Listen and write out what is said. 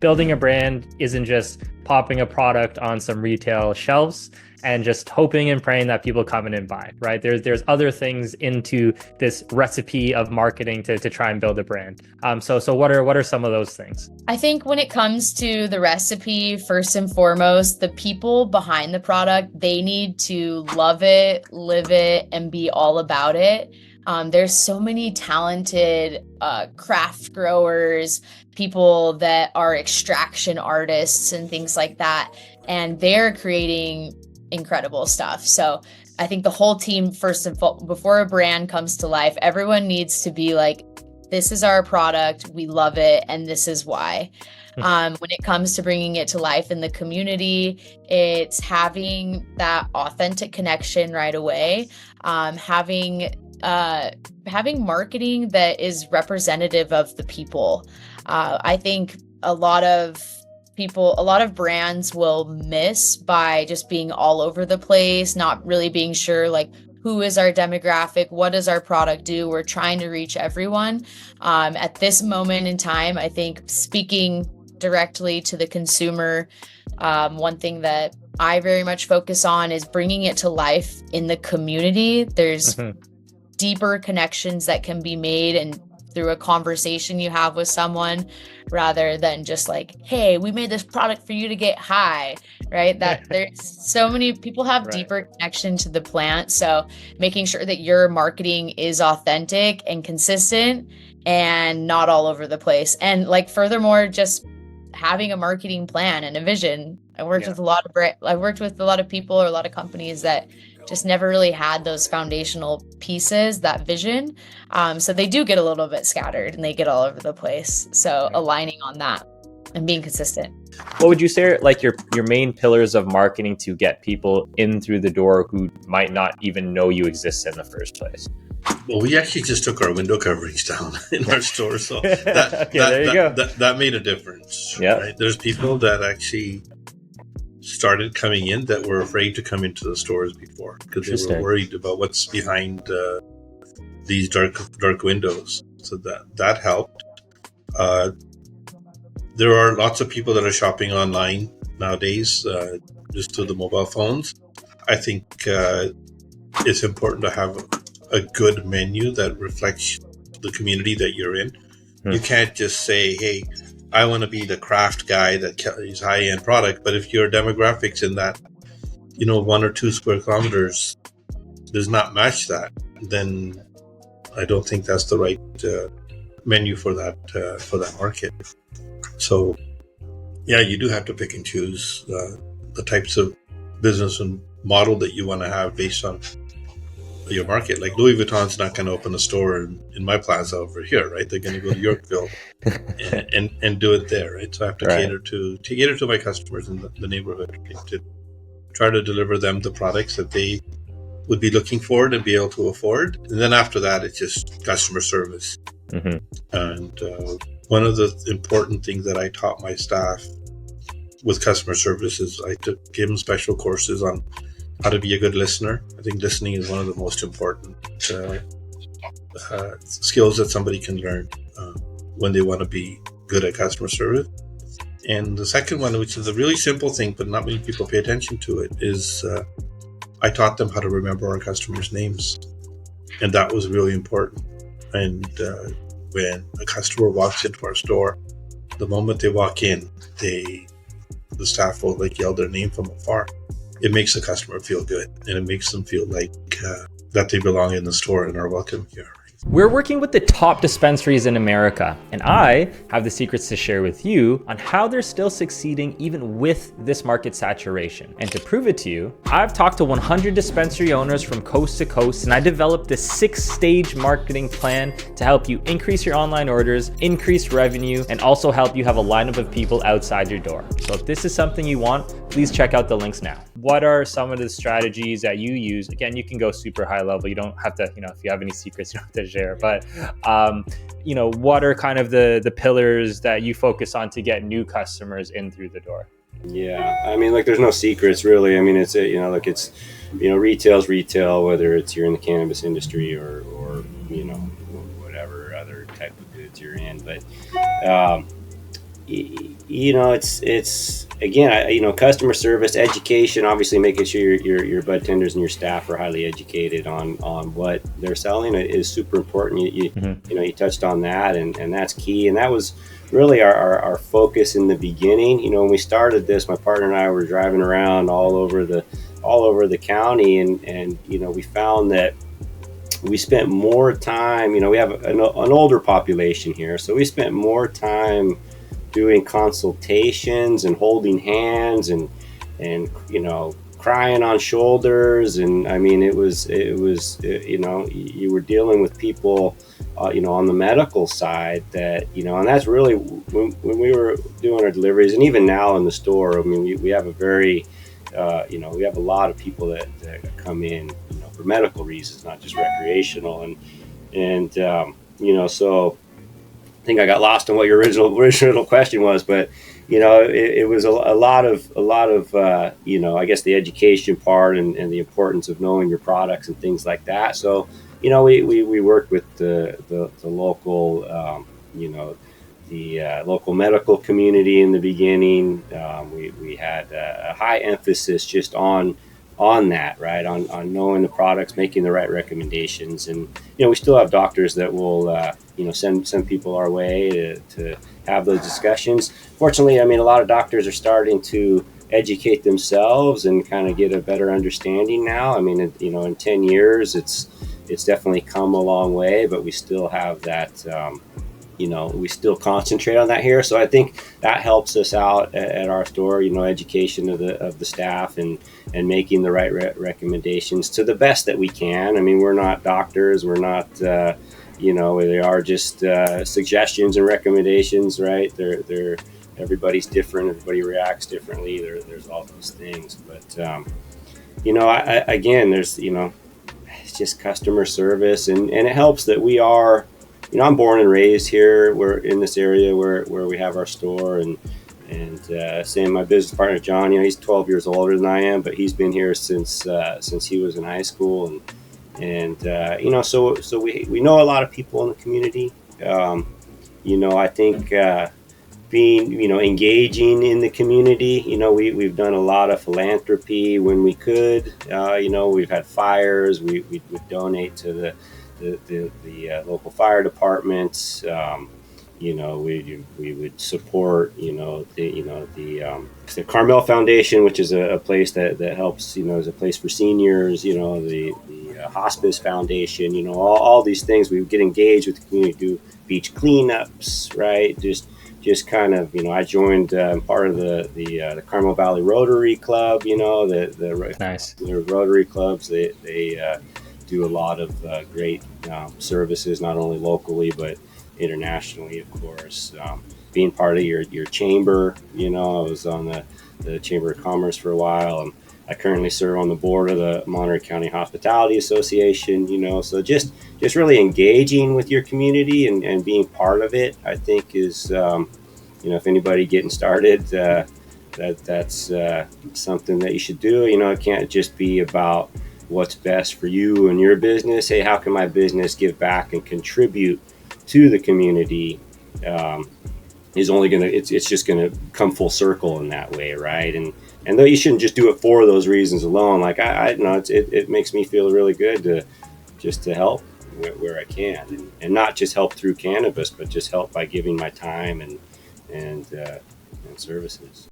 building a brand isn't just popping a product on some retail shelves and just hoping and praying that people come in and buy, right? There's other things into this recipe of marketing to try and build a brand. So what are some of those things? I think when it comes to the recipe, first and foremost, the people behind the product, they need to love it, live it, and be all about it. There's so many talented craft growers, people that are extraction artists and things like that, and they're creating incredible stuff. So I think the whole team, first and foremost, before a brand comes to life, everyone needs to be like, this is our product, we love it, and this is why. When it comes to bringing it to life in the community, it's having that authentic connection right away, having marketing that is representative of the people. I think a lot of brands will miss by just being all over the place, not really being sure like who is our demographic, what does our product do. We're trying to reach everyone. At this moment in time, I think speaking directly to the consumer, one thing that I very much focus on is bringing it to life in the community. There's deeper connections that can be made and through a conversation you have with someone rather than just like, hey, we made this product for you to get high, right? That there's so many people have deeper connection to the plant. So making sure that your marketing is authentic and consistent and not all over the place. And like, furthermore, just having a marketing plan and a vision. I worked with a lot of people or a lot of companies that just never really had those foundational pieces, that vision. So they do get a little bit scattered and they get all over the place. So aligning on that and being consistent. What would you say are like your main pillars of marketing to get people in through the door who might not even know you exist in the first place? Well, we actually just took our window coverings down in our store, so that made a difference. Yeah, right? There's people that actually started coming in that were afraid to come into the stores before because they were worried about what's behind these dark windows. So that helped. There are lots of people that are shopping online nowadays, just through the mobile phones. I think it's important to have a good menu that reflects the community that you're in. You can't just say, hey, I want to be the craft guy that carries high-end product, but if your demographics in that, 1 or 2 square kilometers does not match that, then I don't think that's the right menu for that market. So, yeah, you do have to pick and choose the types of business and model that you want to have based on your market. Like Louis Vuitton's not going to open a store in my plaza over here, right? They're going to go to Yorkville and do it there, right? So I have to cater to my customers in the neighborhood, to try to deliver them the products that they would be looking for and be able to afford. And then after that, it's just customer service. And one of the important things that I taught my staff with customer service is I gave them special courses on how to be a good listener. I think listening is one of the most important skills that somebody can learn when they want to be good at customer service. And the second one, which is a really simple thing, but not many people pay attention to it, is I taught them how to remember our customers' names. And that was really important. And when a customer walks into our store, the moment they walk in, the staff will yell their name from afar. It makes the customer feel good, and it makes them feel like that they belong in the store and are welcome here. We're working with the top dispensaries in America, and I have the secrets to share with you on how they're still succeeding even with this market saturation. And to prove it to you, I've talked to 100 dispensary owners from coast to coast, and I developed this 6-stage marketing plan to help you increase your online orders, increase revenue, and also help you have a lineup of people outside your door. So if this is something you want, please check out the links now. What are some of the strategies that you use? Again, you can go super high level. You don't have to, if you have any secrets, you don't have to share. But, what are kind of the pillars that you focus on to get new customers in through the door? Yeah, I mean, there's no secrets really. I mean, it's retail's retail, whether you're in the cannabis industry or whatever other type of goods you're in. But, you know, it's again, you know, customer service, education, obviously making sure your bud tenders and your staff are highly educated on what they're selling is super important. You know, you touched on that, and that's key. And that was really our focus in the beginning. You know, when we started this, my partner and I were driving around all over the county, and you know, we found that we spent more time, you know, we have an older population here, so we spent more time doing consultations and holding hands and you know, crying on shoulders. And I mean, it was you know, you were dealing with people you know, on the medical side, that, you know, and that's really when we were doing our deliveries, and even now in the store, I mean, we have a very you know, we have a lot of people that come in, you know, for medical reasons, not just recreational. And you know, so I think I got lost on what your original question was, but you know, it was a lot of you know, I guess the education part and the importance of knowing your products and things like that. So you know, we worked with the local you know, the local medical community in the beginning. We had a high emphasis just on that, right? On knowing the products, making the right recommendations. And, you know, we still have doctors that will, you know, send people our way to have those discussions. Fortunately, I mean, a lot of doctors are starting to educate themselves and kind of get a better understanding now. I mean, you know, in 10 years, it's definitely come a long way, but we still have that, you know, we still concentrate on that here. So I think that helps us out at our store, you know, education of the staff and making the right recommendations to the best that we can. I mean, we're not doctors, we're not, you know, they are just suggestions and recommendations, right? They're everybody's different, everybody reacts differently. There's all those things, but you know, again, there's, you know, it's just customer service, and it helps that we are, you know, I'm born and raised here. We're in this area where we have our store, and same my business partner John. You know, he's 12 years older than I am, but he's been here since he was in high school, and you know, so we know a lot of people in the community. You know, I think being, you know, engaging in the community. You know, we've done a lot of philanthropy when we could. You know, we've had fires. We would donate to the local fire departments. You know, we would support, you know, the Carmel Foundation, which is a place that helps, you know, is a place for seniors. You know, the Hospice Foundation. You know, all these things. We would get engaged with the community, do beach cleanups, right? Just kind of, you know, I joined part of the Carmel Valley Rotary Club. You know, Nice. the Rotary clubs. They do a lot of great services, not only locally but internationally, of course. Being part of your chamber, you know, I was on the Chamber of Commerce for a while, and I currently serve on the board of the Monterey County Hospitality Association. You know, so just really engaging with your community and being part of it, I think is, you know, if anybody getting started, that's something that you should do. You know, it can't just be about what's best for you and your business. Hey, how can my business give back and contribute to the community? Is only gonna, it's just gonna come full circle in that way, right? And though you shouldn't just do it for those reasons alone, like I know it makes me feel really good to help where I can, and not just help through cannabis, but just help by giving my time and services.